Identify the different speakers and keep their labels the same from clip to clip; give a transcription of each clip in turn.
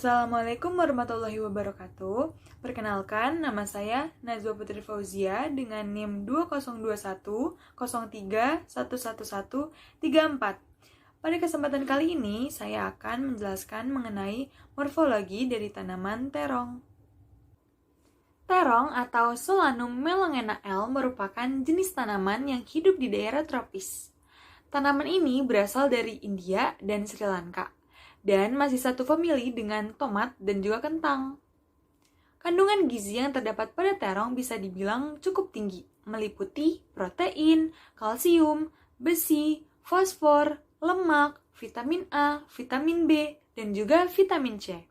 Speaker 1: Assalamualaikum warahmatullahi wabarakatuh. Perkenalkan, nama saya Najwa Putri Fauzia dengan NIM 202103111134. Pada kesempatan kali ini, saya akan menjelaskan mengenai morfologi dari tanaman terong. Terong atau Solanum melongena L merupakan jenis tanaman yang hidup di daerah tropis. Tanaman ini berasal dari India dan Sri Lanka, dan masih satu famili dengan tomat dan juga kentang. Kandungan gizi yang terdapat pada terong bisa dibilang cukup tinggi, meliputi protein, kalsium, besi, fosfor, lemak, vitamin A, vitamin B, dan juga vitamin C.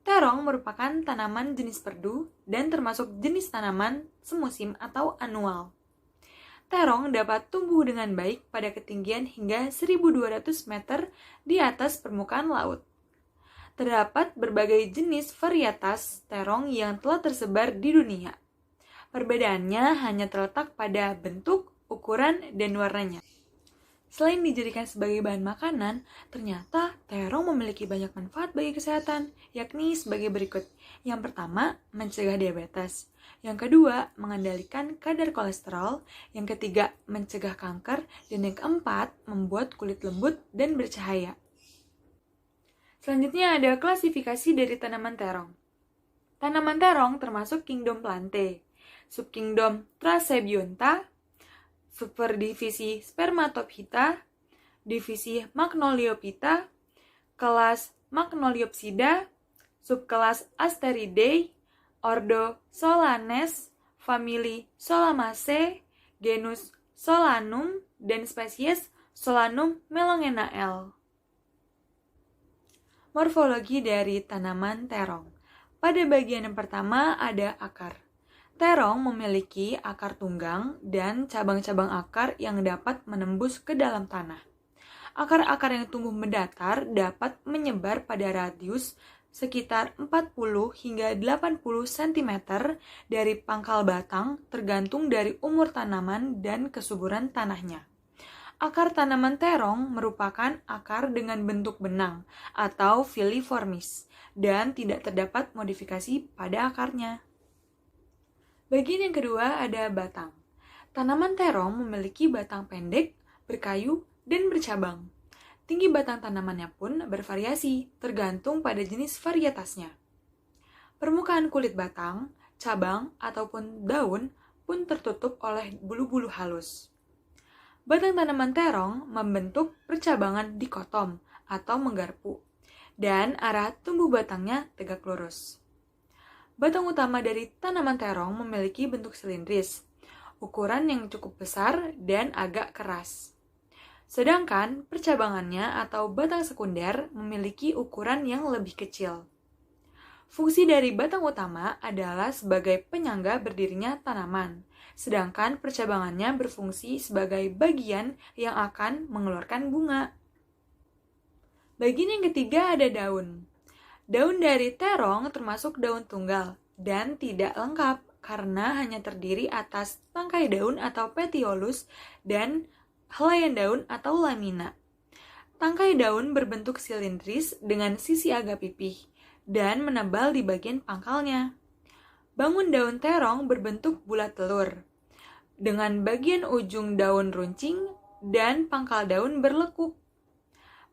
Speaker 1: Terong merupakan tanaman jenis perdu dan termasuk jenis tanaman semusim atau annual. Terong dapat tumbuh dengan baik pada ketinggian hingga 1.200 meter di atas permukaan laut. Terdapat berbagai jenis varietas terong yang telah tersebar di dunia. Perbedaannya hanya terletak pada bentuk, ukuran, dan warnanya. Selain dijadikan sebagai bahan makanan, ternyata terong memiliki banyak manfaat bagi kesehatan, yakni sebagai berikut. Yang pertama, mencegah diabetes. Yang kedua, mengendalikan kadar kolesterol. Yang ketiga, mencegah kanker. Dan yang keempat, membuat kulit lembut dan bercahaya. Selanjutnya ada klasifikasi dari tanaman terong. Tanaman terong termasuk kingdom Plantae, subkingdom Trasebionta, superdivisi Spermatophyta, divisi Magnoliophyta, kelas Magnoliopsida, subkelas Asteridae, ordo Solanes, famili Solanaceae, genus Solanum, dan spesies Solanum melongena L. Morfologi dari tanaman terong. Pada bagian yang pertama ada akar. Terong memiliki akar tunggang dan cabang-cabang akar yang dapat menembus ke dalam tanah. Akar-akar yang tumbuh mendatar dapat menyebar pada radius sekitar 40 hingga 80 cm dari pangkal batang tergantung dari umur tanaman dan kesuburan tanahnya. Akar tanaman terong merupakan akar dengan bentuk benang atau filiformis dan tidak terdapat modifikasi pada akarnya. Bagian yang kedua ada batang. Tanaman terong memiliki batang pendek, berkayu, dan bercabang. Tinggi batang tanamannya pun bervariasi, tergantung pada jenis varietasnya. Permukaan kulit batang, cabang, ataupun daun pun tertutup oleh bulu-bulu halus. Batang tanaman terong membentuk percabangan dikotom atau menggarpu, dan arah tumbuh batangnya tegak lurus. Batang utama dari tanaman terong memiliki bentuk silindris, ukuran yang cukup besar dan agak keras. Sedangkan percabangannya atau batang sekunder memiliki ukuran yang lebih kecil. Fungsi dari batang utama adalah sebagai penyangga berdirinya tanaman, sedangkan percabangannya berfungsi sebagai bagian yang akan mengeluarkan bunga. Bagian yang ketiga ada daun. Daun dari terong termasuk daun tunggal dan tidak lengkap karena hanya terdiri atas tangkai daun atau petiolus dan helaian daun atau lamina. Tangkai daun berbentuk silindris dengan sisi agak pipih dan menebal di bagian pangkalnya. Bangun daun terong berbentuk bulat telur, dengan bagian ujung daun runcing dan pangkal daun berlekuk.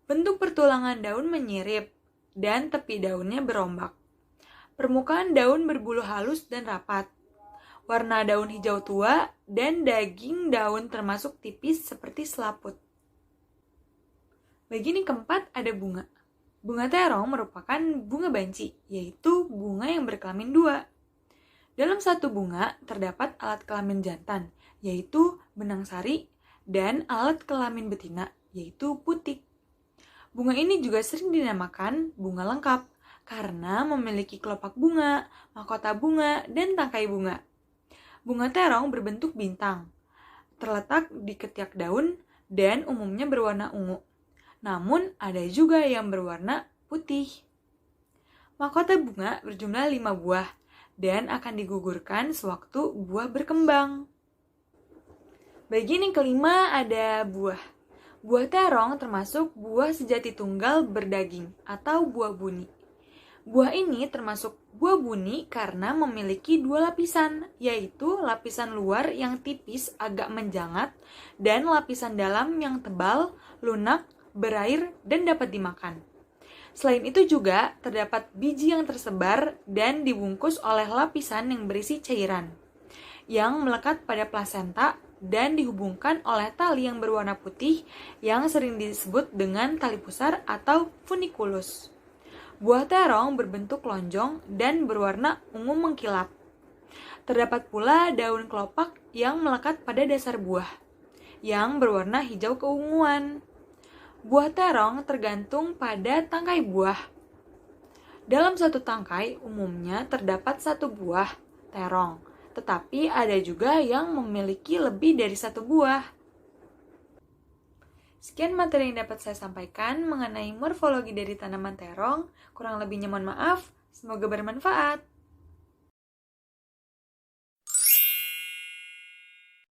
Speaker 1: Bentuk pertulangan daun menyirip dan tepi daunnya berombak. Permukaan daun berbulu halus dan rapat. Warna daun hijau tua dan daging daun termasuk tipis seperti selaput. Bagian yang keempat ada bunga. Bunga terong merupakan bunga banci, yaitu bunga yang berkelamin dua. Dalam satu bunga terdapat alat kelamin jantan, yaitu benang sari, dan alat kelamin betina, yaitu putik. Bunga ini juga sering dinamakan bunga lengkap, karena memiliki kelopak bunga, mahkota bunga, dan tangkai bunga. Bunga terong berbentuk bintang, terletak di ketiak daun, dan umumnya berwarna ungu. Namun, ada juga yang berwarna putih. Mahkota bunga berjumlah 5 buah dan akan digugurkan sewaktu buah berkembang. Bagian yang kelima ada buah. Buah terong termasuk buah sejati tunggal berdaging atau buah buni. Buah ini termasuk buah buni karena memiliki dua lapisan, yaitu lapisan luar yang tipis agak menjangat dan lapisan dalam yang tebal, lunak, berair, dan dapat dimakan. Selain itu juga terdapat biji yang tersebar dan dibungkus oleh lapisan yang berisi cairan, yang melekat pada plasenta dan dihubungkan oleh tali yang berwarna putih yang sering disebut dengan tali pusar atau funiculus. Buah terong berbentuk lonjong dan berwarna ungu mengkilap. Terdapat pula daun kelopak yang melekat pada dasar buah, yang berwarna hijau keunguan. Buah terong tergantung pada tangkai buah. Dalam satu tangkai umumnya terdapat satu buah terong, tetapi ada juga yang memiliki lebih dari satu buah. Sekian materi yang dapat saya sampaikan mengenai morfologi dari tanaman terong. Kurang lebihnya mohon maaf, semoga bermanfaat.